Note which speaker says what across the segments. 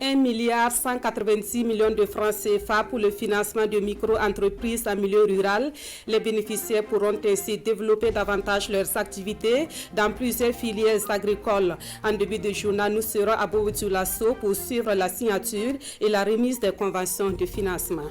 Speaker 1: 1,186 milliard de francs CFA pour le financement de micro-entreprises en milieu rural. Les bénéficiaires pourront ainsi développer davantage leurs activités dans plusieurs filières agricoles. En début de journal, nous serons à Bobo-Dioulasso pour suivre la signature et la remise des conventions de financement.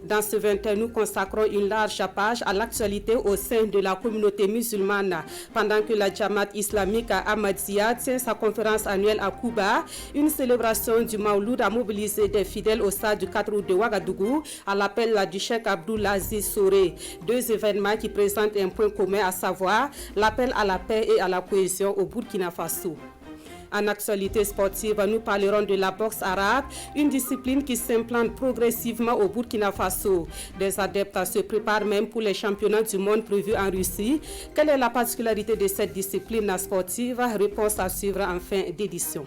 Speaker 1: Dans ce 21, nous consacrons une large page à l'actualité au sein de la communauté musulmane. Pendant que la Jamaat islamique Ahmadiyya tient sa conférence annuelle à Cuba, une célébration du Maouloud a mobilisé des fidèles au stade du 4 août de Ouagadougou à l'appel du Cheikh Abdoulaziz Soré. Deux événements qui présentent un point commun, à savoir l'appel à la paix et à la cohésion au Burkina Faso. En actualité sportive, nous parlerons de la boxe arabe, une discipline qui s'implante progressivement au Burkina Faso. Des adeptes se préparent même pour les championnats du monde prévus en Russie. Quelle est la particularité de cette discipline sportive? Réponse à suivre en fin d'édition.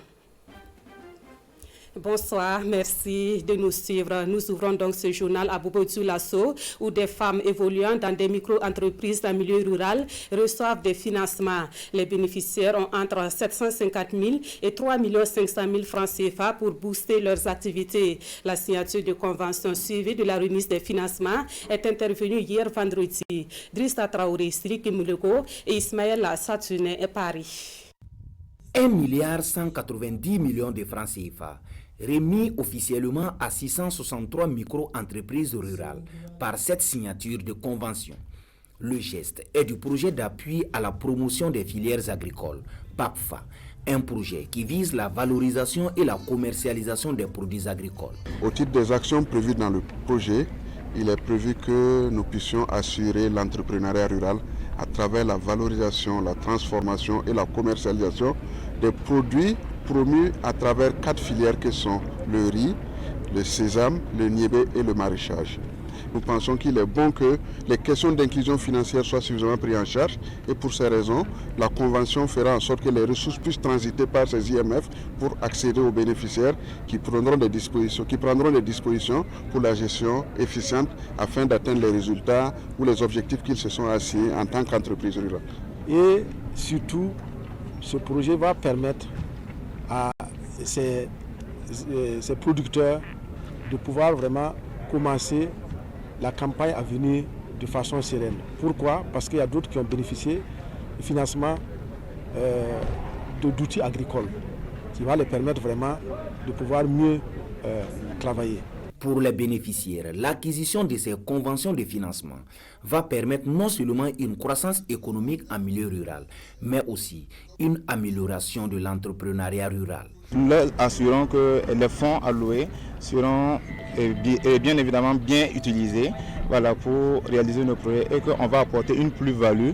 Speaker 1: Bonsoir, merci de nous suivre. Nous ouvrons donc ce journal à Bobo-Dioulasso où des femmes évoluant dans des micro-entreprises en milieu rural reçoivent des financements. Les bénéficiaires ont entre 750 000 et 3 500 000 francs CFA pour booster leurs activités. La signature de convention suivie de la remise des financements est intervenue hier vendredi. Drissa Traoré, Siriki Moulego et Ismaël Satuné et Paris.
Speaker 2: 1,190 milliard de francs CFA remis officiellement à 663 micro-entreprises rurales par cette signature de convention. Le geste est du projet d'appui à la promotion des filières agricoles, PAPFA, un projet qui vise la valorisation et la commercialisation des produits agricoles.
Speaker 3: Au titre des actions prévues dans le projet, il est prévu que nous puissions assurer l'entrepreneuriat rural à travers la valorisation, la transformation et la commercialisation des produits promus à travers 4 filières que sont le riz, le sésame, le niébé et le maraîchage. Nous pensons qu'il est bon que les questions d'inclusion financière soient suffisamment prises en charge et pour ces raisons, la convention fera en sorte que les ressources puissent transiter par ces IMF pour accéder aux bénéficiaires qui prendront des dispositions pour la gestion efficiente afin d'atteindre les résultats ou les objectifs qu'ils se sont assignés en tant qu'entreprise rurale.
Speaker 4: Et surtout, ce projet va permettre à ces producteurs de pouvoir vraiment commencer la campagne à venir de façon sereine. Pourquoi? Parce qu'il y a d'autres qui ont bénéficié du financement d'outils agricoles qui va les permettre vraiment de pouvoir mieux travailler.
Speaker 2: Pour les bénéficiaires, l'acquisition de ces conventions de financement va permettre non seulement une croissance économique en milieu rural, mais aussi une amélioration de l'entrepreneuriat rural.
Speaker 5: Nous assurons que les fonds alloués seront bien évidemment bien utilisés pour réaliser nos projets et qu'on va apporter une plus-value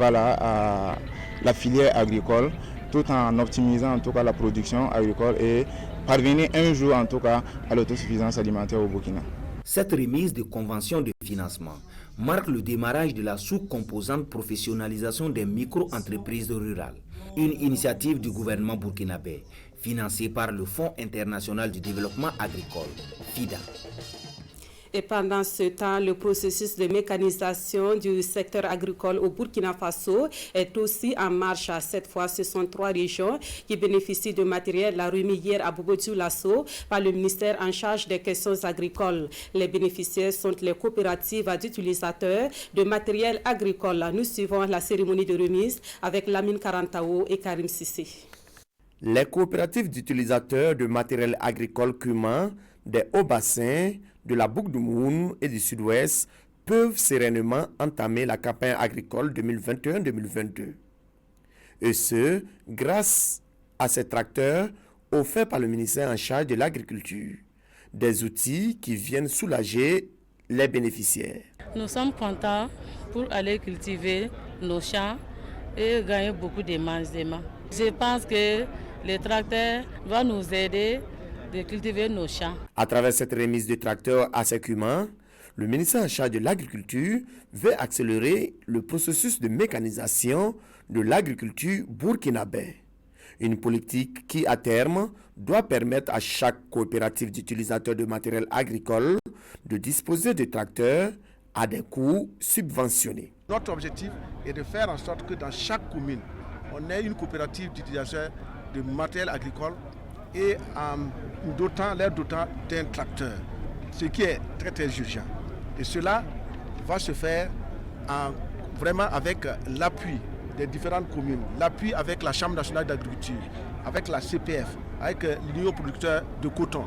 Speaker 5: à la filière agricole tout en optimisant en tout cas la production agricole et parvenir un jour en tout cas à l'autosuffisance alimentaire au Burkina.
Speaker 2: Cette remise de conventions de financement marque le démarrage de la sous-composante professionnalisation des micro-entreprises rurales, une initiative du gouvernement burkinabé financée par le Fonds international du développement agricole, FIDA.
Speaker 1: Et pendant ce temps, le processus de mécanisation du secteur agricole au Burkina Faso est aussi en marche. Cette fois, ce sont 3 régions qui bénéficient de matériel remis hier à Bobo-Dioulasso par le ministère en charge des questions agricoles. Les bénéficiaires sont les coopératives d'utilisateurs de matériel agricole. Nous suivons la cérémonie de remise avec Lamine Karantao et Karim Sissi.
Speaker 6: Les coopératives d'utilisateurs de matériel agricole cumin des hauts-bassins, de la boucle du Moun et du Sud-Ouest peuvent sereinement entamer la campagne agricole 2021-2022. Et ce, grâce à ces tracteurs offerts par le ministère en charge de l'agriculture. Des outils qui viennent soulager les bénéficiaires.
Speaker 7: Nous sommes contents pour aller cultiver nos champs et gagner beaucoup de mangements. Je pense que les tracteurs vont nous aider de cultiver nos champs.
Speaker 6: À travers cette remise de tracteurs à ces cumins, le ministère en charge de l'agriculture veut accélérer le processus de mécanisation de l'agriculture burkinabé. Une politique qui, à terme, doit permettre à chaque coopérative d'utilisateurs de matériel agricole de disposer de tracteurs à des coûts subventionnés.
Speaker 8: Notre objectif est de faire en sorte que dans chaque commune, on ait une coopérative d'utilisateurs de matériel agricole et en leur dotant d'un tracteur, ce qui est très très urgent. Et cela va se faire vraiment avec l'appui des différentes communes, l'appui avec la Chambre nationale d'agriculture, avec la CPF, avec l'Union producteur de coton,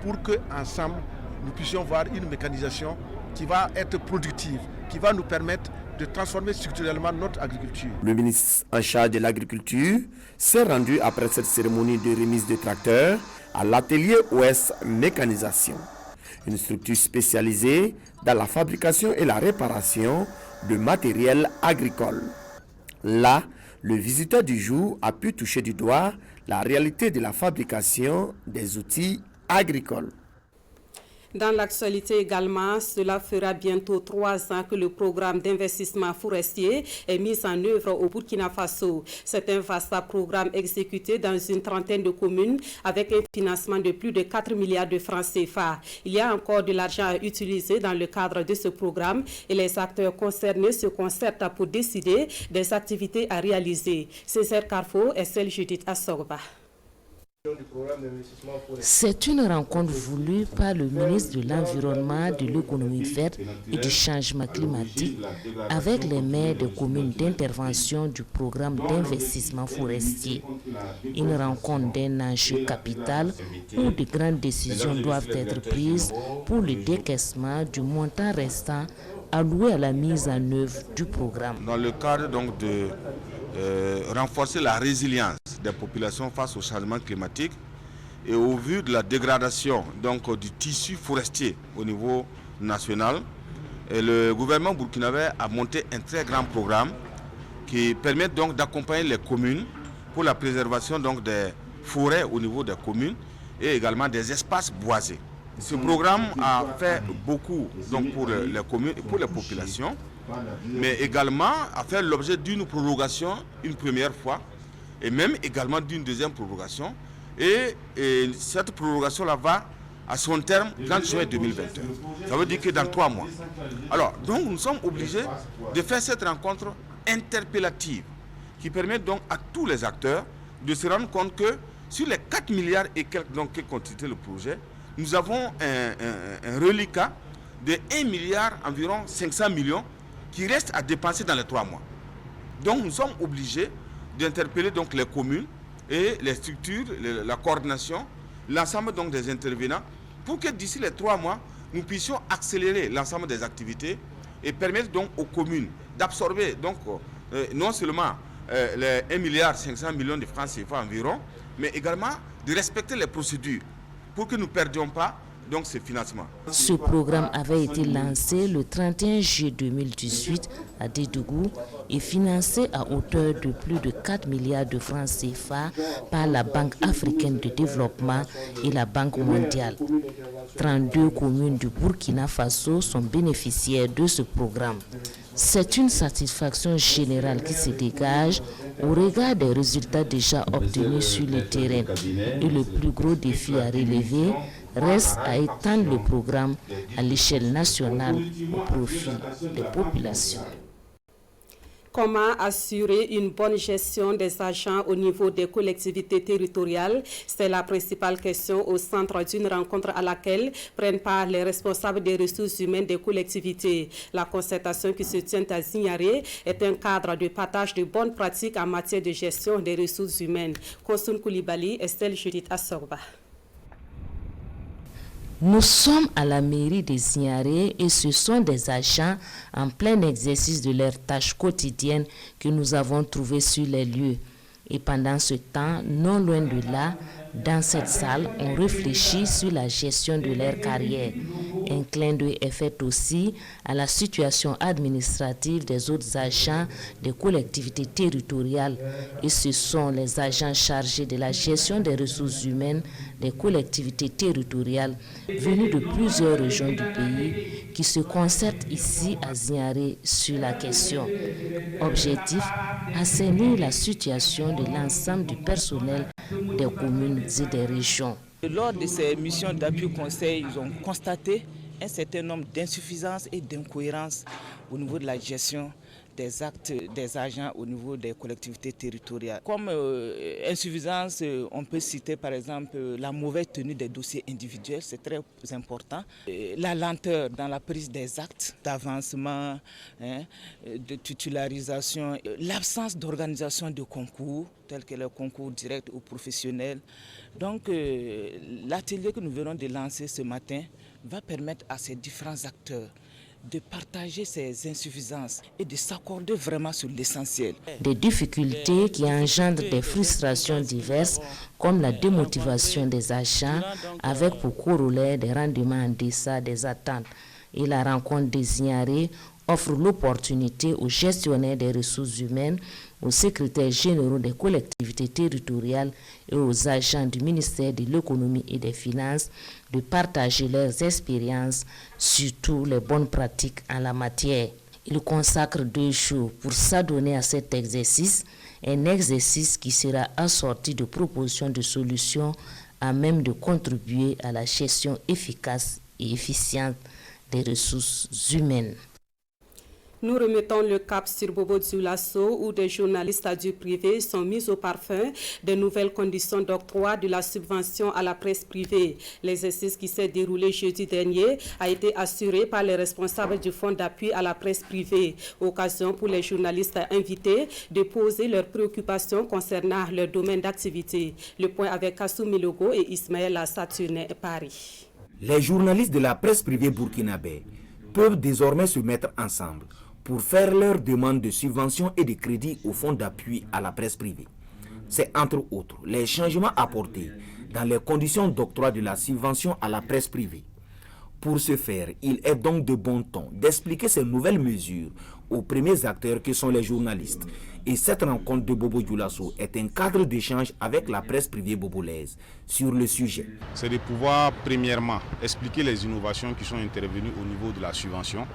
Speaker 8: pour qu'ensemble nous puissions voir une mécanisation qui va être productive, qui va nous permettre de transformer structurellement notre agriculture.
Speaker 6: Le ministre en charge de l'agriculture s'est rendu après cette cérémonie de remise de tracteurs à l'atelier Ouest Mécanisation, une structure spécialisée dans la fabrication et la réparation de matériel agricole. Là, le visiteur du jour a pu toucher du doigt la réalité de la fabrication des outils agricoles.
Speaker 1: Dans l'actualité également, cela fera bientôt 3 ans que le programme d'investissement forestier est mis en œuvre au Burkina Faso. C'est un vaste programme exécuté dans une trentaine de communes avec un financement de plus de 4 milliards de francs CFA. Il y a encore de l'argent à utiliser dans le cadre de ce programme et les acteurs concernés se concertent pour décider des activités à réaliser. Césaire Carrefour et celle Judith Assorba.
Speaker 9: C'est une rencontre voulue par le ministre de l'Environnement, de l'Économie verte et du Changement climatique avec les maires des communes d'intervention du programme d'investissement forestier. Une rencontre d'un enjeu capital où de grandes décisions doivent être prises pour le décaissement du montant restant alloué à la mise en œuvre du programme.
Speaker 10: Dans le cadre donc de renforcer la résilience des populations face au changement climatique et au vu de la dégradation donc, du tissu forestier au niveau national, et le gouvernement burkinabé a monté un très grand programme qui permet donc d'accompagner les communes pour la préservation donc, des forêts au niveau des communes et également des espaces boisés. Ce programme a fait beaucoup donc, pour les communes et pour les populations, mais également a fait l'objet d'une prolongation une première fois et même également d'une deuxième prolongation. Et cette prolongation-là va à son terme le 30 juin 2021. Ça veut dire que dans 3 mois. Alors, donc nous sommes obligés de faire cette rencontre interpellative qui permet donc à tous les acteurs de se rendre compte que sur les 4 milliards et quelques donc, que constitue le projet, nous avons un reliquat de 1 milliard environ 500 millions qui reste à dépenser dans les 3 mois. Donc nous sommes obligés d'interpeller donc les communes et les structures, la coordination, l'ensemble donc des intervenants, pour que d'ici les 3 mois, nous puissions accélérer l'ensemble des activités et permettre donc aux communes d'absorber donc non seulement les 1 milliard 500 millions de francs CFA environ, mais également de respecter les procédures pour que nous ne perdions pas donc ce financement.
Speaker 9: Ce programme avait été lancé le 31 juillet 2018 à Dédougou et financé à hauteur de plus de 4 milliards de francs CFA par la Banque africaine de développement et la Banque mondiale. 32 communes du Burkina Faso sont bénéficiaires de ce programme. C'est une satisfaction générale qui se dégage au regard des résultats déjà obtenus sur le terrain. Et le plus gros défi à relever reste à étendre le programme à l'échelle nationale au profit des populations.
Speaker 1: Comment assurer une bonne gestion des agents au niveau des collectivités territoriales? C'est la principale question au centre d'une rencontre à laquelle prennent part les responsables des ressources humaines des collectivités. La concertation qui se tient à Zignaré est un cadre de partage de bonnes pratiques en matière de gestion des ressources humaines. Konsoun Koulibaly, Estelle Judith Assorba.
Speaker 9: Nous sommes à la mairie de Zignaré et ce sont des agents en plein exercice de leurs tâches quotidiennes que nous avons trouvés sur les lieux. Et pendant ce temps, non loin de là, dans cette salle, on réfléchit sur la gestion de leur carrière. Un clin d'œil est fait aussi à la situation administrative des autres agents des collectivités territoriales. Et ce sont les agents chargés de la gestion des ressources humaines des collectivités territoriales venus de plusieurs régions du pays qui se concertent ici à Zignaré sur la question. Objectif, assainir la situation de l'ensemble du personnel des communes et des régions.
Speaker 11: Lors de ces missions d'appui conseil, ils ont constaté un certain nombre d'insuffisances et d'incohérences au niveau de la gestion des actes des agents au niveau des collectivités territoriales. Comme insuffisance, on peut citer par exemple la mauvaise tenue des dossiers individuels, c'est très important. La lenteur dans la prise des actes d'avancement, de titularisation, l'absence d'organisation de concours, tels que le concours direct ou professionnel. Donc l'atelier que nous venons de lancer ce matin va permettre à ces différents acteurs de partager ces insuffisances et de s'accorder vraiment sur l'essentiel.
Speaker 9: Des difficultés qui engendrent des frustrations diverses comme la démotivation des agents avec pour corollaire des rendements en deçà des attentes. Et la rencontre des Zignarés offre l'opportunité aux gestionnaires des ressources humaines, aux secrétaires généraux des collectivités territoriales et aux agents du ministère de l'économie et des finances de partager leurs expériences, surtout les bonnes pratiques en la matière. Ils consacrent 2 jours pour s'adonner à cet exercice, un exercice qui sera assorti de propositions de solutions à même de contribuer à la gestion efficace et efficiente des ressources humaines.
Speaker 1: Nous remettons le cap sur Bobo Dioulasso où des journalistes du privé sont mis au parfum des nouvelles conditions d'octroi de la subvention à la presse privée. L'exercice qui s'est déroulé jeudi dernier a été assuré par les responsables du fonds d'appui à la presse privée. Occasion pour les journalistes invités de poser leurs préoccupations concernant leur domaine d'activité. Le point avec Kassou Milogo et Ismaël Saturne Paris.
Speaker 2: Les journalistes de la presse privée burkinabé peuvent désormais se mettre ensemble pour faire leur demande de subvention et de crédit au fonds d'appui à la presse privée. C'est entre autres les changements apportés dans les conditions d'octroi de la subvention à la presse privée. Pour ce faire, il est donc de bon ton d'expliquer ces nouvelles mesures aux premiers acteurs que sont les journalistes. Et cette rencontre de Bobo Dioulasso est un cadre d'échange avec la presse privée bobolaise sur le sujet.
Speaker 10: C'est de pouvoir premièrement expliquer les innovations qui sont intervenues au niveau de la subvention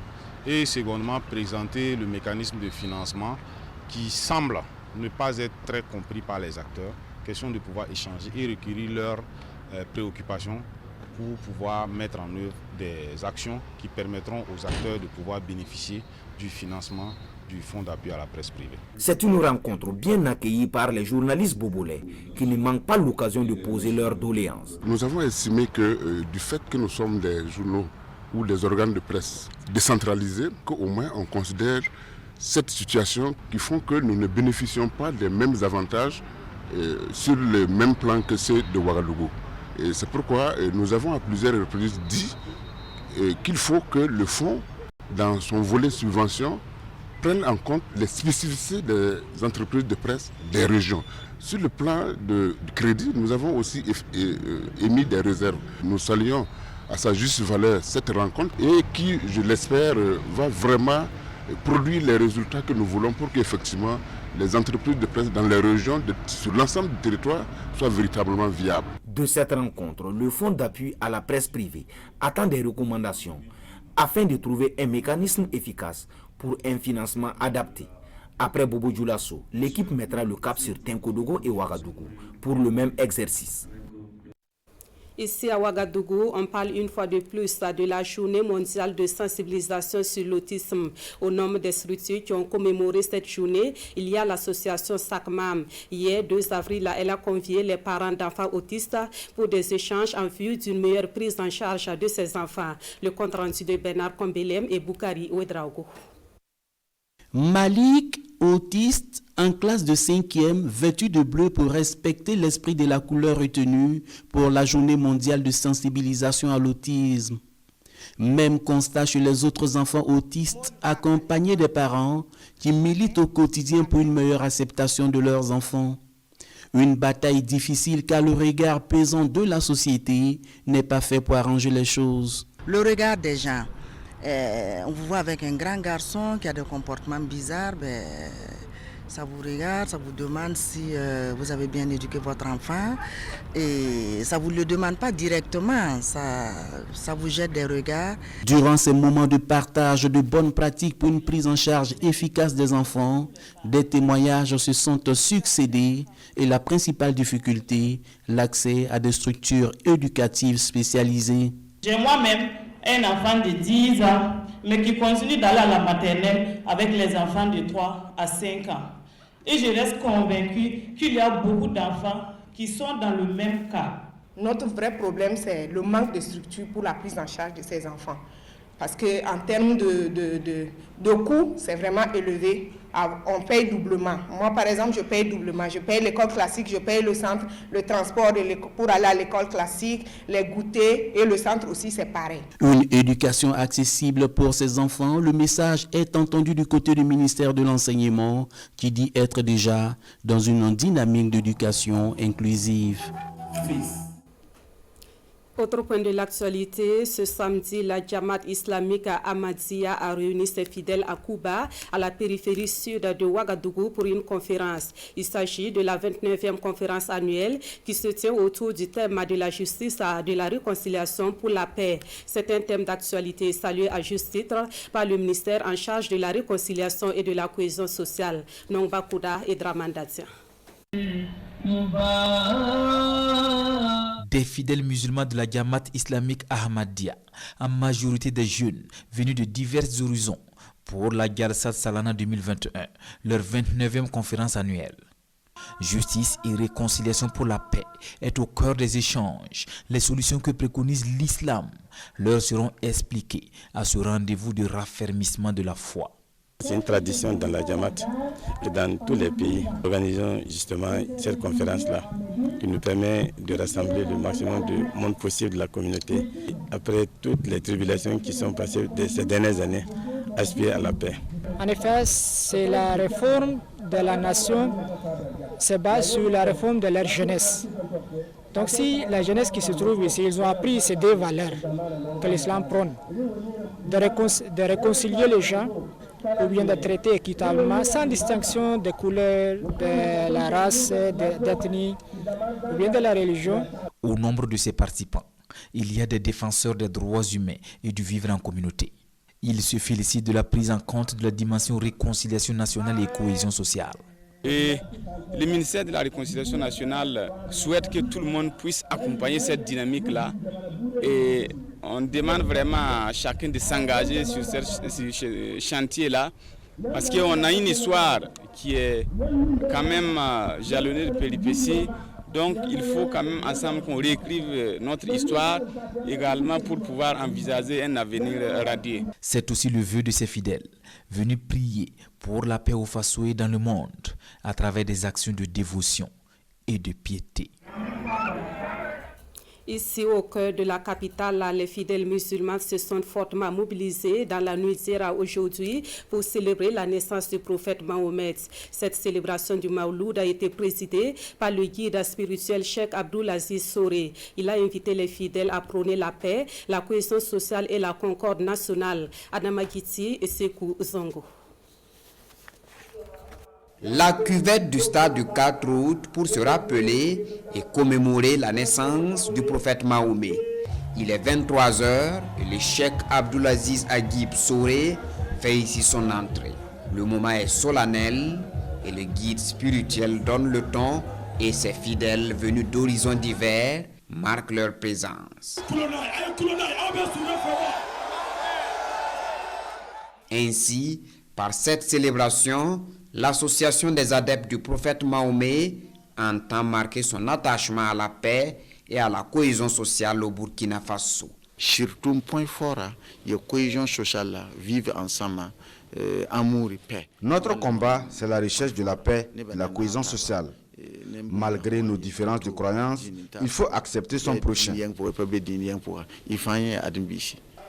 Speaker 10: et secondement présenter le mécanisme de financement qui semble ne pas être très compris par les acteurs. Question de pouvoir échanger et recueillir leurs préoccupations pour pouvoir mettre en œuvre des actions qui permettront aux acteurs de pouvoir bénéficier du financement du fonds d'appui à la presse privée.
Speaker 2: C'est une rencontre bien accueillie par les journalistes bobolais qui ne manquent pas l'occasion de poser leurs doléances.
Speaker 3: Nous avons estimé que du fait que nous sommes des journaux ou des organes de presse décentralisés, qu'au moins on considère cette situation qui font que nous ne bénéficions pas des mêmes avantages sur le même plan que ceux de Ouagadougou. Et c'est pourquoi nous avons à plusieurs reprises dit qu'il faut que le fonds, dans son volet subvention, prenne en compte les spécificités des entreprises de presse des régions. Sur le plan de crédit, nous avons aussi émis des réserves. Nous saluons à sa juste valeur cette rencontre et qui, je l'espère, va vraiment produire les résultats que nous voulons pour qu'effectivement les entreprises de presse dans les régions, sur l'ensemble du territoire, soient véritablement viables.
Speaker 2: De cette rencontre, le fonds d'appui à la presse privée attend des recommandations afin de trouver un mécanisme efficace pour un financement adapté. Après Bobo Dioulasso, l'équipe mettra le cap sur Tenkodogo et Ouagadougou pour le même exercice.
Speaker 1: Ici à Ouagadougou, on parle une fois de plus de la journée mondiale de sensibilisation sur l'autisme. Au nombre des structures qui ont commémoré cette journée, il y a l'association SACMAM. Hier, 2 avril, elle a convié les parents d'enfants autistes pour des échanges en vue d'une meilleure prise en charge de ces enfants. Le compte rendu de Bernard Kombelem et Boukari Ouedraogo.
Speaker 12: Malik, autiste, en classe de 5e, vêtu de bleu pour respecter l'esprit de la couleur retenue pour la journée mondiale de sensibilisation à l'autisme. Même constat chez les autres enfants autistes accompagnés des parents qui militent au quotidien pour une meilleure acceptation de leurs enfants. Une bataille difficile car le regard pesant de la société n'est pas fait pour arranger les choses.
Speaker 13: Le regard des gens. On vous voit avec un grand garçon qui a des comportements bizarres, ça vous regarde, ça vous demande si vous avez bien éduqué votre enfant et ça ne vous le demande pas directement, ça vous jette des regards.
Speaker 12: Durant ces moments de partage de bonnes pratiques pour une prise en charge efficace des enfants, des témoignages se sont succédés et la principale difficulté, l'accès à des structures éducatives spécialisées.
Speaker 14: J'ai moi-même un enfant de 10 ans mais qui continuent d'aller à la maternelle avec les enfants de 3 à 5 ans. Et je reste convaincue qu'il y a beaucoup d'enfants qui sont dans le même cas.
Speaker 15: Notre vrai problème, c'est le manque de structure pour la prise en charge de ces enfants. Parce qu'en termes de coûts, c'est vraiment élevé. On paye doublement. Moi, par exemple, je paye doublement. Je paye l'école classique, je paye le centre, le transport pour aller à l'école classique, les goûters et le centre aussi, c'est pareil.
Speaker 12: Une éducation accessible pour ces enfants, le message est entendu du côté du ministère de l'Enseignement qui dit être déjà dans une dynamique d'éducation inclusive.
Speaker 1: Autre point de l'actualité, ce samedi, la Jamaat islamique Ahmadiyya a réuni ses fidèles à Kouba, à la périphérie sud de Ouagadougou, pour une conférence. Il s'agit de la 29e conférence annuelle qui se tient autour du thème de la justice, de la réconciliation pour la paix. C'est un thème d'actualité salué à juste titre par le ministère en charge de la réconciliation et de la cohésion sociale, Nongba Kouda et Dramandatia.
Speaker 16: Des fidèles musulmans de la Jamaat islamique Ahmadiyya, en majorité des jeunes venus de divers horizons, pour la Jalsat Salana 2021, leur 29e conférence annuelle. Justice et réconciliation pour la paix est au cœur des échanges. Les solutions que préconise l'islam leur seront expliquées à ce rendez-vous de raffermissement de la foi.
Speaker 17: C'est une tradition dans la Jamaat et dans tous les pays. Organisons justement cette conférence-là qui nous permet de rassembler le maximum de monde possible de la communauté. Après toutes les tribulations qui sont passées ces dernières années, aspirer à la paix.
Speaker 18: En effet, c'est la réforme de la nation se base sur la réforme de leur jeunesse. Donc si la jeunesse qui se trouve ici, ils ont appris ces deux valeurs que l'islam prône, de réconcilier les gens, ou bien de traiter équitablement, sans distinction de couleur, de la race, d'ethnie, ou bien de la religion.
Speaker 16: Au nombre de ces participants, il y a des défenseurs des droits humains et du vivre en communauté. Ils se félicitent de la prise en compte de la dimension réconciliation nationale et cohésion sociale.
Speaker 19: Et le ministère de la Réconciliation nationale souhaite que tout le monde puisse accompagner cette dynamique-là. Et on demande vraiment à chacun de s'engager sur ce chantier-là. Parce qu'on a une histoire qui est quand même jalonnée de péripéties. Donc il faut quand même ensemble qu'on réécrive notre histoire également pour pouvoir envisager un avenir radieux.
Speaker 16: C'est aussi le vœu de ces fidèles, venus prier pour la paix au Fasoé dans le monde à travers des actions de dévotion et de piété.
Speaker 1: Ici, au cœur de la capitale, les fidèles musulmans se sont fortement mobilisés dans la nuit d'hier aujourd'hui pour célébrer la naissance du prophète Mahomet. Cette célébration du Mawloud a été présidée par le guide spirituel Cheikh Abdulaziz Soré. Il a invité les fidèles à prôner la paix, la cohésion sociale et la concorde nationale. Adama Giti et Sekou Zongo.
Speaker 20: La cuvette du stade du 4 août pour se rappeler et commémorer la naissance du prophète Mahomet. Il est 23h et le cheikh Abdulaziz Agib Soré fait ici son entrée. Le moment est solennel et le guide spirituel donne le ton et ses fidèles venus d'horizons divers marquent leur présence. Ainsi, par cette célébration, l'association des adeptes du prophète Mahomet entend marquer son attachement à la paix et à la cohésion sociale au Burkina Faso.
Speaker 21: Surtout un point fort, il y a cohésion sociale, vivre ensemble, amour et paix.
Speaker 22: Notre combat, c'est la recherche de la paix et la cohésion sociale. Malgré nos différences de croyances, il faut accepter son prochain.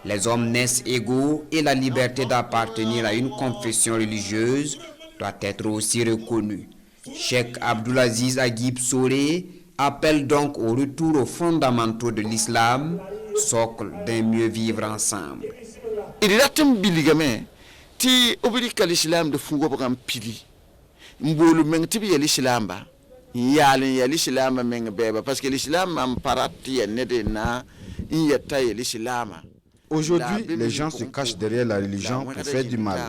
Speaker 20: Les hommes naissent égaux et la liberté d'appartenir à une confession religieuse doit être aussi reconnue. Cheikh Abdulaziz Agib Soré appelle donc au retour aux fondamentaux de l'islam, socle d'un mieux vivre ensemble.
Speaker 21: Il y a un biligame, ti obligé l'islam de fungo programme pili. Mbolu meng tibi l'islam ba. Yali l'islam meng beba parce que l'islam am parati nede na yata l'islam.
Speaker 22: Aujourd'hui, les gens se cachent derrière la religion pour faire du mal.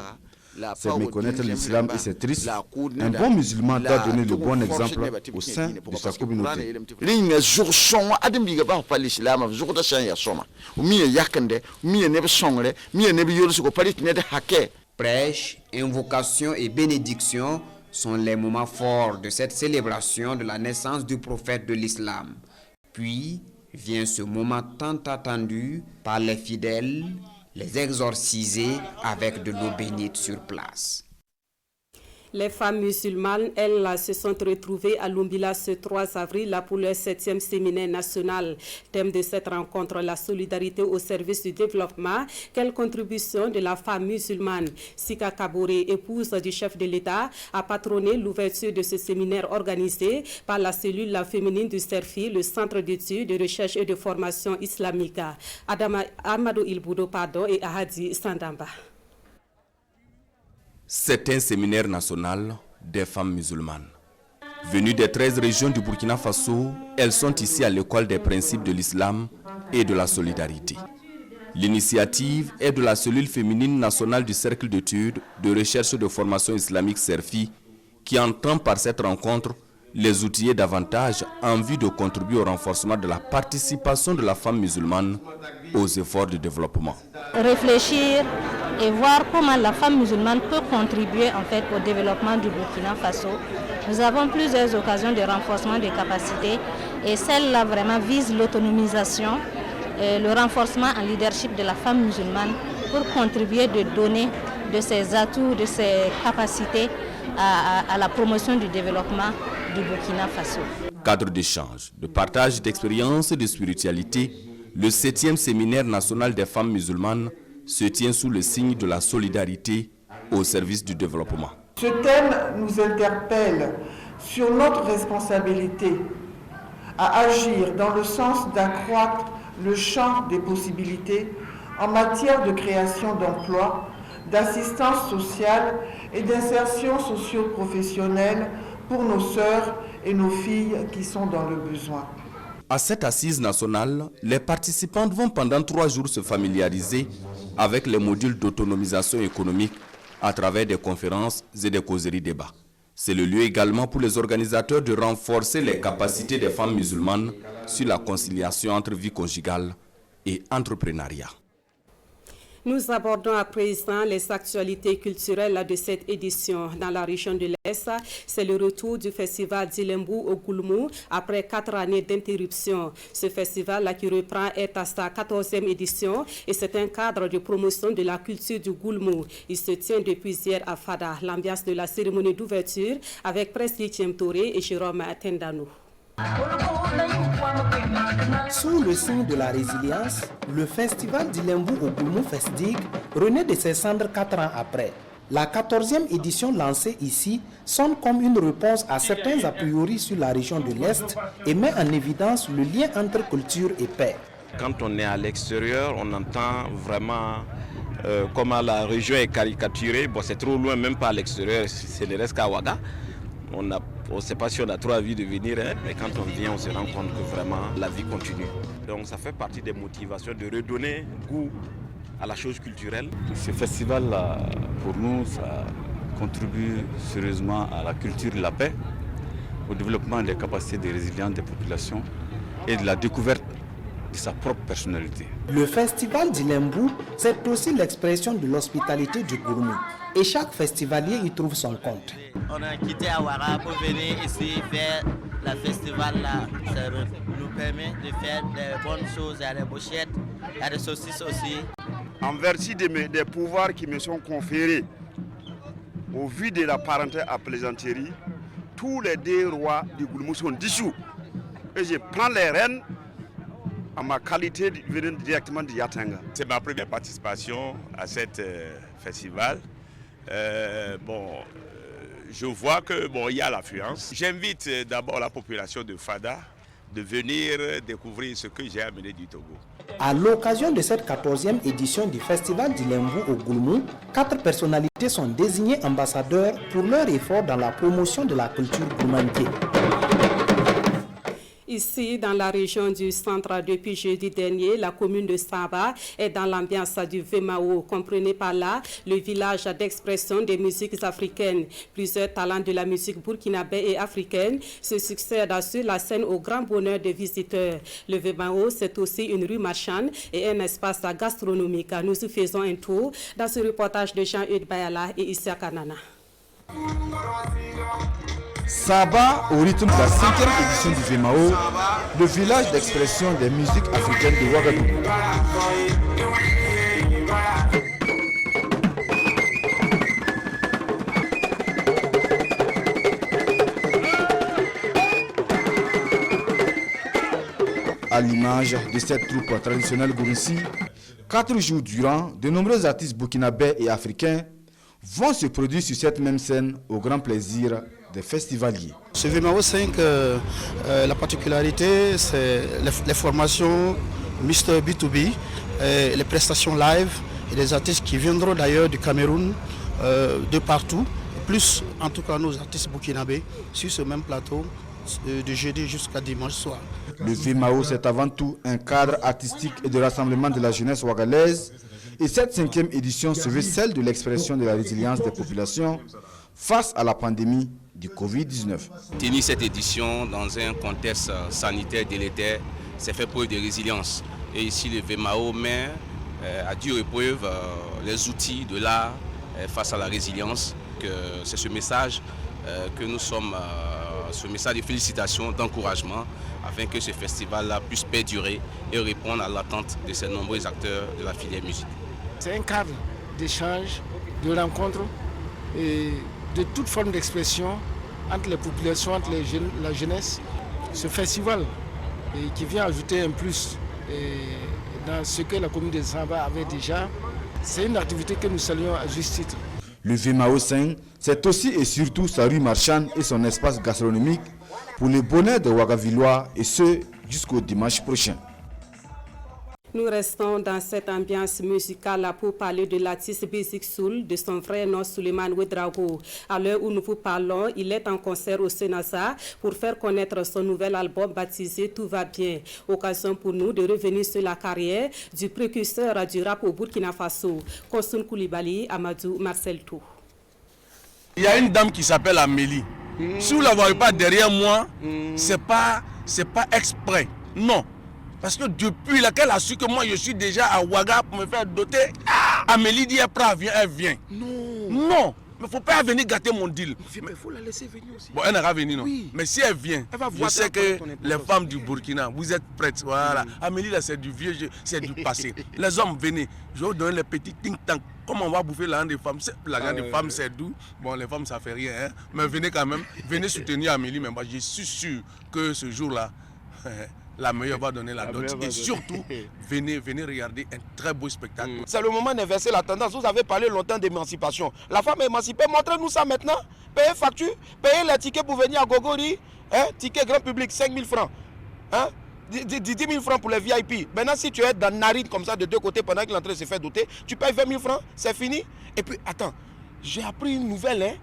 Speaker 22: C'est méconnaître l'islam et c'est triste. Un bon musulman doit donner le bon exemple au sein de sa communauté.
Speaker 20: Prêche, invocation et bénédiction sont les moments forts de cette célébration de la naissance du prophète de l'islam. Puis vient ce moment tant attendu par les fidèles, les exorcisés avec de l'eau bénite sur place.
Speaker 1: Les femmes musulmanes, elles, se sont retrouvées à Lumbila ce 3 avril pour le 7e séminaire national. Thème de cette rencontre, la solidarité au service du développement. Quelle contribution de la femme musulmane? Sika Kaboré, épouse du chef de l'État, a patronné l'ouverture de ce séminaire organisé par la cellule féminine du CERFI, le Centre d'études, de recherche et de formation islamique. Amadou Ilboudo et Ahadi Sandamba.
Speaker 4: C'est un séminaire national des femmes musulmanes. Venues des 13 régions du Burkina Faso, elles sont ici à l'école des principes de l'islam et de la solidarité. L'initiative est de la cellule féminine nationale du Cercle d'études, de recherche et de formation islamique CERFI, qui entend par cette rencontre les outiller davantage en vue de contribuer au renforcement de la participation de la femme musulmane aux efforts de développement.
Speaker 5: Réfléchir et voir comment la femme musulmane peut contribuer en fait au développement du Burkina Faso. Nous avons plusieurs occasions de renforcement des capacités et celle-là vraiment vise l'autonomisation et le renforcement en leadership de la femme musulmane pour contribuer de donner de ses atouts, de ses capacités à la promotion du développement du Burkina Faso.
Speaker 4: Cadre d'échange, de partage d'expériences et de spiritualité, le 7e séminaire national des femmes musulmanes se tient sous le signe de la solidarité au service du développement.
Speaker 23: Ce thème nous interpelle sur notre responsabilité à agir dans le sens d'accroître le champ des possibilités en matière de création d'emplois, d'assistance sociale et d'insertion socio-professionnelle pour nos sœurs et nos filles qui sont dans le besoin.
Speaker 4: À cette assise nationale, les participantes vont pendant 3 jours se familiariser avec les modules d'autonomisation économique à travers des conférences et des causeries débats. C'est le lieu également pour les organisateurs de renforcer les capacités des femmes musulmanes sur la conciliation entre vie conjugale et entrepreneuriat.
Speaker 1: Nous abordons à présent les actualités culturelles de cette édition. Dans la région de l'Est, c'est le retour du festival d'Ilembu au Goulmou après 4 années d'interruption. Ce festival qui reprend est à sa 14e édition et c'est un cadre de promotion de la culture du Goulmou. Il se tient depuis hier à Fada. L'ambiance de la cérémonie d'ouverture avec Presley Touré et Jérôme Tendano.
Speaker 24: Sous le signe de la résilience, le festival d'Ilembu au Goulmou Festdig renaît de ses cendres 4 ans après. La 14e édition lancée ici sonne comme une réponse à certains a priori sur la région de l'Est et met en évidence le lien entre culture et paix.
Speaker 25: Quand on est à l'extérieur, on entend vraiment comment la région est caricaturée. Bon, c'est trop loin, même pas à l'extérieur, c'est le reste qu'à Ouaga. On ne sait pas si on a trop envie de venir, hein, mais quand on vient, on se rend compte que vraiment la vie continue. Donc ça fait partie des motivations de redonner goût à la chose culturelle.
Speaker 26: Ce festival-là, pour nous, ça contribue sérieusement à la culture de la paix, au développement des capacités de résilience des populations et de la découverte de sa propre personnalité.
Speaker 24: Le festival d'Ilembu, c'est aussi l'expression de l'hospitalité du Goulmou. Et chaque festivalier y trouve son compte.
Speaker 27: On a quitté Ouaga pour venir ici faire le festival là. Ça nous permet de faire des bonnes choses. Il y a des bouchettes, il y a des saucisses aussi.
Speaker 28: En vertu des pouvoirs qui me sont conférés, au vu de la parenté à plaisanterie, tous les 2 rois du Goulmou sont dissous. Et je prends les rênes à ma qualité venant directement de Yatanga.
Speaker 29: C'est ma première participation à cet festival. Je vois que il y a l'affluence. J'invite d'abord la population de Fada de venir découvrir ce que j'ai amené du Togo.
Speaker 24: À l'occasion de cette 14e édition du festival d'Ilembu au Goulmou, 4 personnalités sont désignées ambassadeurs pour leur effort dans la promotion de la culture gourmandier.
Speaker 1: Ici, dans la région du centre, depuis jeudi dernier, la commune de Saba est dans l'ambiance du Vemao. Comprenez par là le village d'expression des musiques africaines. Plusieurs talents de la musique burkinabé et africaine se succèdent sur la scène au grand bonheur des visiteurs. Le Vemao, c'est aussi une rue marchande et un espace gastronomique. Nous y faisons un tour dans ce reportage de Jean-Eudes Bayala et Issa Kanana.
Speaker 22: Saba, au rythme de la 5e édition du Vemao, le village d'expression des musiques africaines de Ouagadougou. À l'image de cette troupe traditionnelle Gourissi, 4 jours durant, de nombreux artistes burkinabés et africains vont se produire sur cette même scène au grand plaisir des festivaliers.
Speaker 2: Ce Vemao 5, la particularité, c'est les formations Mr. B2B, les prestations live et les artistes qui viendront d'ailleurs du Cameroun, de partout, plus en tout cas nos artistes burkinabés sur ce même plateau de jeudi jusqu'à dimanche soir.
Speaker 22: Le Vemao, c'est avant tout un cadre artistique et de rassemblement de la jeunesse ouagalaise. Et cette 5e édition se veut celle de l'expression de la résilience des populations face à la pandémie du Covid-19.
Speaker 3: Tenir cette édition dans un contexte sanitaire délétère, c'est fait preuve de résilience. Et ici, le Vemao met à dure épreuve les outils de l'art face à la résilience. C'est ce message que nous sommes, ce message de félicitations, d'encouragement, afin que ce festival-là puisse perdurer et répondre à l'attente de ces nombreux acteurs de la filière musique.
Speaker 18: C'est un cadre d'échange, de rencontre et de toute forme d'expression entre les populations, entre la jeunesse. Ce festival qui vient ajouter un plus dans ce que la commune de Saba avait déjà, c'est une activité que nous saluons à juste titre.
Speaker 22: Le Vemao 5, c'est aussi et surtout sa rue marchande et son espace gastronomique pour le bonheur des Ouagavillois et ce jusqu'au dimanche prochain.
Speaker 1: Nous restons dans cette ambiance musicale pour parler de l'artiste Basic Soul, de son vrai nom Souleymane Ouedraogo. À l'heure où nous vous parlons, il est en concert au Sénasa pour faire connaître son nouvel album baptisé Tout va bien. Occasion pour nous de revenir sur la carrière du précurseur du rap au Burkina Faso, Kosoun Koulibaly, Amadou Marcel Tou.
Speaker 6: Il y a une dame qui s'appelle Amélie. Si vous ne la voyez pas derrière moi, c'est pas exprès. Non. Parce que depuis laquelle a su que moi je suis déjà à Ouaga pour me faire doter, Amélie dit elle vient. Non. Mais il ne faut pas venir gâter mon deal.
Speaker 7: Il faut la laisser venir aussi.
Speaker 6: Bon, elle n'a pas venir, non.
Speaker 7: Oui.
Speaker 6: Mais si elle vient, je sais que les femmes du Burkina, vous êtes prêtes. Voilà. Amélie, là, c'est du vieux jeu, c'est du passé. Les hommes, venez. Je vais vous donner les petits think-tank. Comment on va bouffer l'argent des femmes? L'argent des femmes, c'est doux. Bon, les femmes, ça ne fait rien. Hein? Mais venez quand même. Venez soutenir Amélie. Mais moi, je suis sûr que ce jour-là, la meilleure va donner la dot. Et surtout, venez regarder un très beau spectacle.
Speaker 7: C'est le moment d'inverser la tendance. Vous avez parlé longtemps d'émancipation. La femme est émancipée. Montrez-nous ça maintenant. Payez facture, payez les tickets pour venir à Gogori. Hein? Ticket grand public, 5 000 francs. Hein? 10 000 francs pour les VIP. Maintenant, si tu es dans Narine comme ça de deux côtés pendant que l'entrée se fait doter, tu payes 20 000 francs, c'est fini. Et puis, attends. J'ai appris une nouvelle, hein.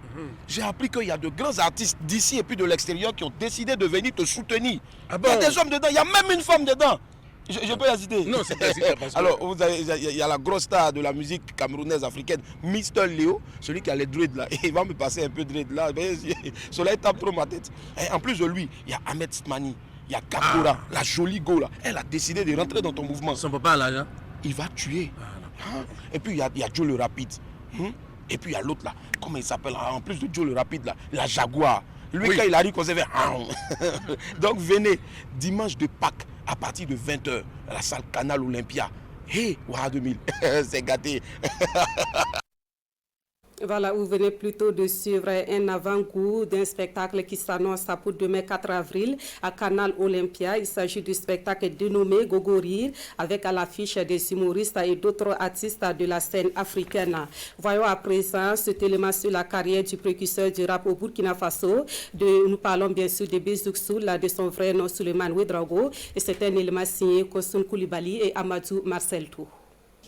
Speaker 7: J'ai appris qu'il y a de grands artistes d'ici et puis de l'extérieur qui ont décidé de venir te soutenir. Il y a des hommes dedans, il y a même une femme dedans. Je peux la citer? Non, c'est pas cité. Alors, il y a la grosse star de la musique camerounaise africaine, Mr. Léo, celui qui a les dreads là. Il va me passer un peu de dreads là. Cela tape trop ma tête. Et en plus de lui, il y a Ahmed Smani, il y a Kapora, la jolie go là. Elle a décidé de rentrer dans ton mouvement.
Speaker 6: Son papa a l'argent.
Speaker 7: Il va tuer. Et puis, il y a Joe le Rapide. Et puis il y a l'autre là, comment il s'appelle, en plus de Joe le Rapide là, la Jaguar. Lui, quand il arrive, on s'est fait. Donc venez, dimanche de Pâques, à partir de 20h, à la salle Canal Olympia. Hé, Ouara 2000, c'est gâté.
Speaker 1: Voilà, vous venez plutôt de suivre un avant-goût d'un spectacle qui s'annonce pour demain 4 avril à Canal Olympia. Il s'agit du spectacle dénommé Gogori avec à l'affiche des humoristes et d'autres artistes de la scène africaine. Voyons à présent cet élément sur la carrière du précurseur du rap au Burkina Faso. Nous parlons bien sûr de Basic Soul, de son vrai nom Souleymane Ouedraogo. Et c'est un élément signé Kosoun Koulibaly et Amadou Marcel Tou.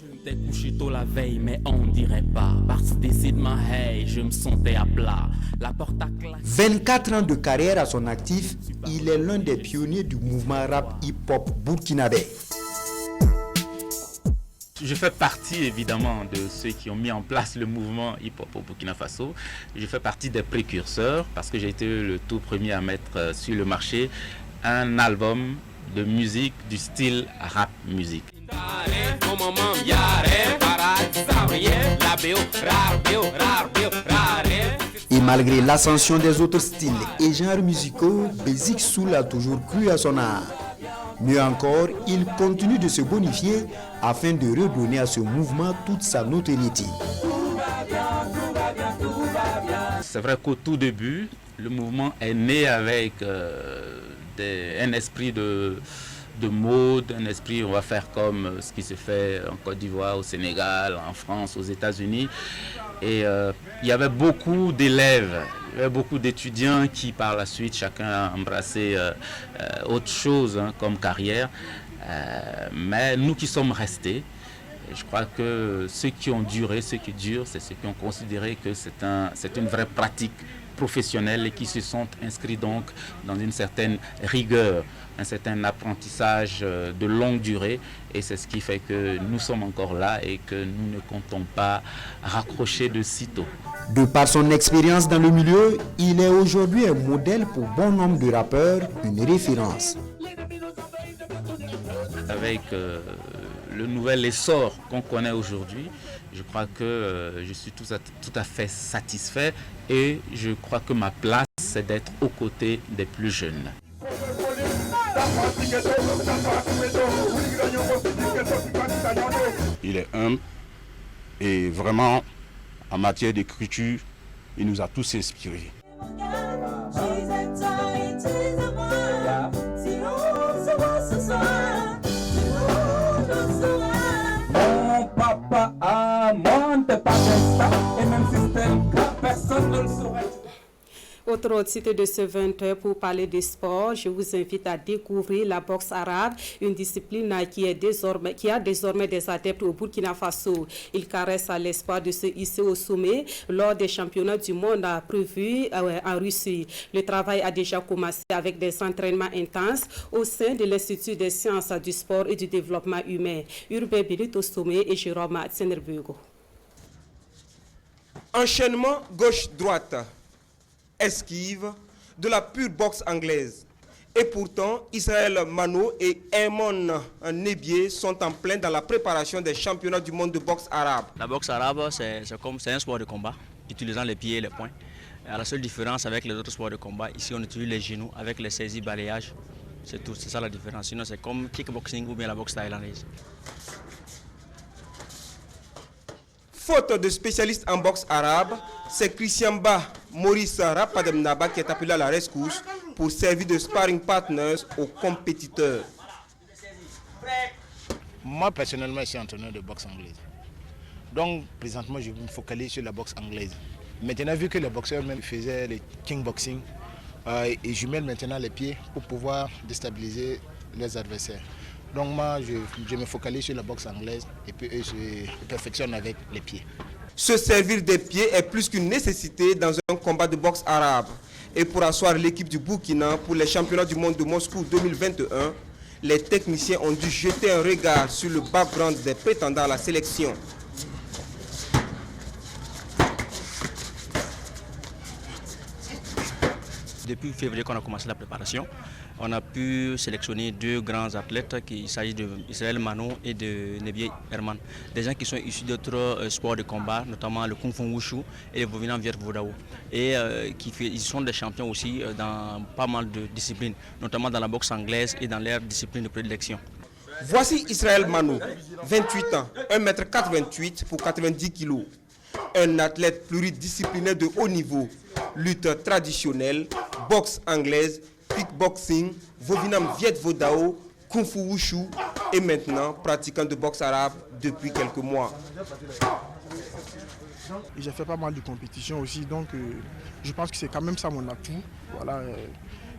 Speaker 8: J'étais couché tôt la veille, mais on dirait pas. Parce décidément, hey, je me sentais à plat. La porte à claqué.
Speaker 24: 24 ans de carrière à son actif, il est l'un des pionniers du mouvement rap hip-hop burkinabé.
Speaker 8: Je fais partie évidemment de ceux qui ont mis en place le mouvement hip-hop au Burkina Faso. Je fais partie des précurseurs parce que j'ai été le tout premier à mettre sur le marché un album de musique du style rap musique.
Speaker 24: Et malgré l'ascension des autres styles et genres musicaux, Bézik Soul a toujours cru à son art. Mieux encore, il continue de se bonifier afin de redonner à ce mouvement toute sa notoriété.
Speaker 8: C'est vrai qu'au tout début, le mouvement est né avec un esprit de mode, un esprit on va faire comme ce qui se fait en Côte d'Ivoire, au Sénégal, en France, aux États-Unis. Et il y avait beaucoup d'élèves, il y avait beaucoup d'étudiants qui par la suite, chacun a embrassé autre chose comme carrière. Mais nous qui sommes restés, je crois que ceux qui ont duré, ceux qui durent, c'est ceux qui ont considéré que c'est une vraie pratique professionnelle et qui se sont inscrits donc dans une certaine rigueur, un certain apprentissage de longue durée, et c'est ce qui fait que nous sommes encore là et que nous ne comptons pas raccrocher de sitôt.
Speaker 24: De par son expérience dans le milieu, il est aujourd'hui un modèle pour bon nombre de rappeurs, une référence.
Speaker 8: Avec le nouvel essor qu'on connaît aujourd'hui, je crois que je suis tout à fait satisfait et je crois que ma place, c'est d'être aux côtés des plus jeunes.
Speaker 29: Il est humble et vraiment, en matière d'écriture, il nous a tous inspirés.
Speaker 8: Mon papa a monté par et même système, personne ne le saurait.
Speaker 1: Autre titre de ce 20h pour parler de sport, je vous invite à découvrir la boxe arabe, une discipline qui a désormais des adeptes au Burkina Faso. Il caresse à l'espoir de se hisser au sommet lors des championnats du monde prévus en Russie. Le travail a déjà commencé avec des entraînements intenses au sein de l'Institut des sciences du sport et du développement humain. Urbain Bilit au sommet et Jérôme Tsenerbugo.
Speaker 7: Enchaînement gauche-droite. Esquive de la pure boxe anglaise. Et pourtant, Israël Mano et Aymon Nebié sont en plein dans la préparation des championnats du monde de boxe arabe.
Speaker 9: La boxe arabe, c'est un sport de combat, utilisant les pieds et les poings. Et la seule différence avec les autres sports de combat, ici on utilise les genoux avec les saisies balayages. C'est tout, c'est ça la différence. Sinon c'est comme kickboxing ou bien la boxe thaïlandaise.
Speaker 7: Faute de spécialistes en boxe arabe, c'est Christian Ba Maurice Rapademnaba qui est appelé à la rescousse pour servir de sparring partners aux compétiteurs.
Speaker 10: Moi personnellement je suis entraîneur de boxe anglaise. Donc présentement je me focalise sur la boxe anglaise. Maintenant vu que les boxeurs même faisaient le kickboxing, et je mets maintenant les pieds pour pouvoir déstabiliser les adversaires. Donc moi, je me focalise sur la boxe anglaise et puis eux se perfectionnent avec les pieds.
Speaker 7: Se servir des pieds est plus qu'une nécessité dans un combat de boxe arabe. Et pour asseoir l'équipe du Burkina pour les championnats du monde de Moscou 2021, les techniciens ont dû jeter un regard sur le background des prétendants à la sélection.
Speaker 9: Depuis février qu'on a commencé la préparation, on a pu sélectionner deux grands athlètes, il s'agit d'Israël Mano et de Nebié Herman. Des gens qui sont issus d'autres sports de combat, notamment le Kung Fu Wushu et le Vovinam Viet Vodao. Et ils sont des champions aussi dans pas mal de disciplines, notamment dans la boxe anglaise et dans leur discipline de prédilection.
Speaker 7: Voici Israël Mano, 28 ans, 1m88 pour 90 kg. Un athlète pluridisciplinaire de haut niveau, lutte traditionnelle, boxe anglaise, kickboxing, Vovinam Viet Vodao, Kung Fu Wushu et maintenant pratiquant de boxe arabe depuis quelques mois.
Speaker 11: J'ai fait pas mal de compétitions aussi, donc je pense que c'est quand même ça mon atout. Voilà,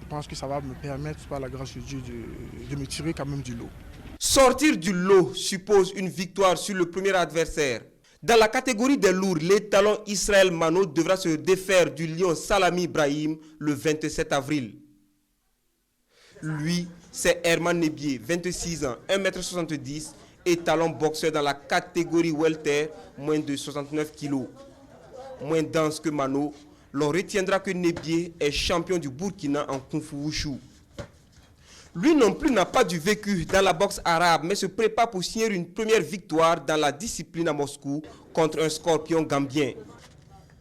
Speaker 11: je pense que ça va me permettre, par la grâce de Dieu, de me tirer quand même du lot.
Speaker 12: Sortir du lot suppose une victoire sur le premier adversaire. Dans la catégorie des lourds, l'étalon Israël Mano devra se défaire du lion Salami Ibrahim le 27 avril. Lui, c'est Herman Nebié, 26 ans, 1,70 m, étalon boxeur dans la catégorie welter, moins de 69 kg. Moins dense que Mano, l'on retiendra que Nebié est champion du Burkina en Kung Fu Wushu. Lui non plus n'a pas du vécu dans la boxe arabe, mais se prépare pour signer une première victoire dans la discipline à Moscou contre un scorpion gambien.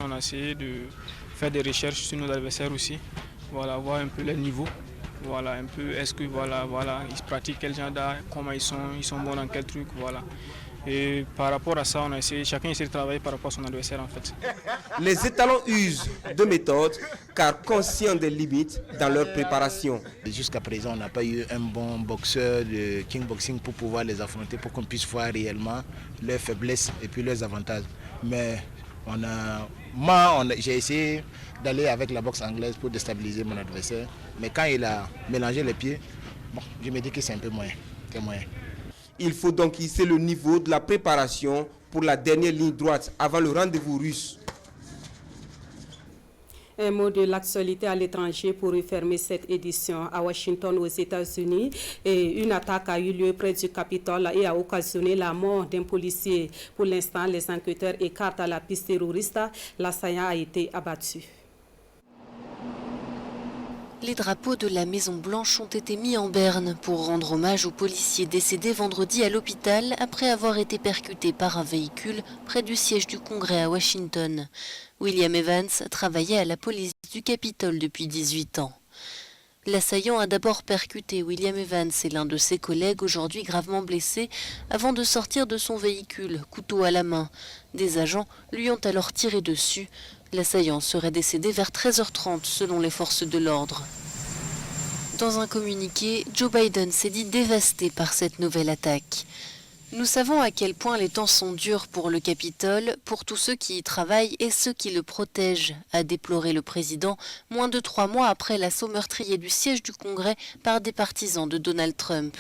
Speaker 13: On a essayé de faire des recherches sur nos adversaires aussi, voilà, voir un peu les niveaux, voilà, un peu est-ce que voilà, ils pratiquent quel genre d'art, comment ils sont bons dans quel truc, voilà. Et par rapport à ça, chacun essaie de travailler par rapport à son adversaire en fait.
Speaker 12: Les étalons usent de méthodes car conscients des limites dans leur préparation.
Speaker 10: Jusqu'à présent, on n'a pas eu un bon boxeur de kickboxing pour pouvoir les affronter, pour qu'on puisse voir réellement leurs faiblesses et puis leurs avantages. Mais j'ai essayé d'aller avec la boxe anglaise pour déstabiliser mon adversaire. Mais quand il a mélangé les pieds, bon, je me dis que c'est un peu moyen.
Speaker 12: Il faut donc hisser le niveau de la préparation pour la dernière ligne droite avant le rendez-vous russe.
Speaker 1: Un mot de l'actualité à l'étranger pour refermer cette édition. À Washington, aux États-Unis, une attaque a eu lieu près du Capitole et a occasionné la mort d'un policier. Pour l'instant, les enquêteurs écartent la piste terroriste. L'assaillant a été abattu.
Speaker 14: Les drapeaux de la Maison-Blanche ont été mis en berne pour rendre hommage aux policiers décédés vendredi à l'hôpital après avoir été percutés par un véhicule près du siège du Congrès à Washington. William Evans travaillait à la police du Capitole depuis 18 ans. L'assaillant a d'abord percuté William Evans et l'un de ses collègues aujourd'hui gravement blessés avant de sortir de son véhicule, couteau à la main. Des agents lui ont alors tiré dessus. L'assaillant serait décédé vers 13h30 selon les forces de l'ordre. Dans un communiqué, Joe Biden s'est dit dévasté par cette nouvelle attaque. Nous savons à quel point les temps sont durs pour le Capitole, pour tous ceux qui y travaillent et ceux qui le protègent, a déploré le président, moins de 3 mois après l'assaut meurtrier du siège du Congrès par des partisans de Donald Trump.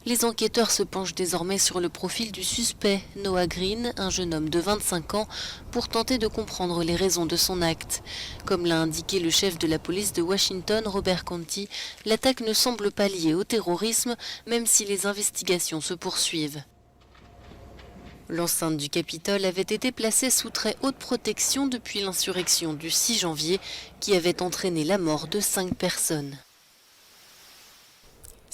Speaker 14: Les enquêteurs se penchent désormais sur le profil du suspect, Noah Green, un jeune homme de 25 ans, pour tenter de comprendre les raisons de son acte. Comme l'a indiqué le chef de la police de Washington, Robert Contee, l'attaque ne semble pas liée au terrorisme, même si les investigations se poursuivent. L'enceinte du Capitole avait été placée sous très haute protection depuis l'insurrection du 6 janvier, qui avait entraîné la mort de 5 personnes.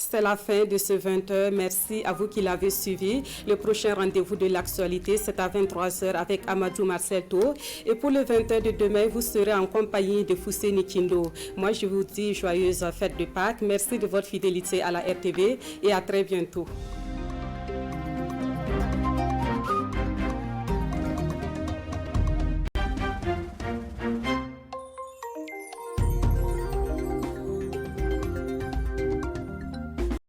Speaker 1: C'est la fin de ce 20h. Merci à vous qui l'avez suivi. Le prochain rendez-vous de l'actualité, c'est à 23h avec Amadou Marcel Tour. Et pour le 20h de demain, vous serez en compagnie de Foussé Nikindo. Moi, je vous dis joyeuse fête de Pâques. Merci de votre fidélité à la RTV et à très bientôt.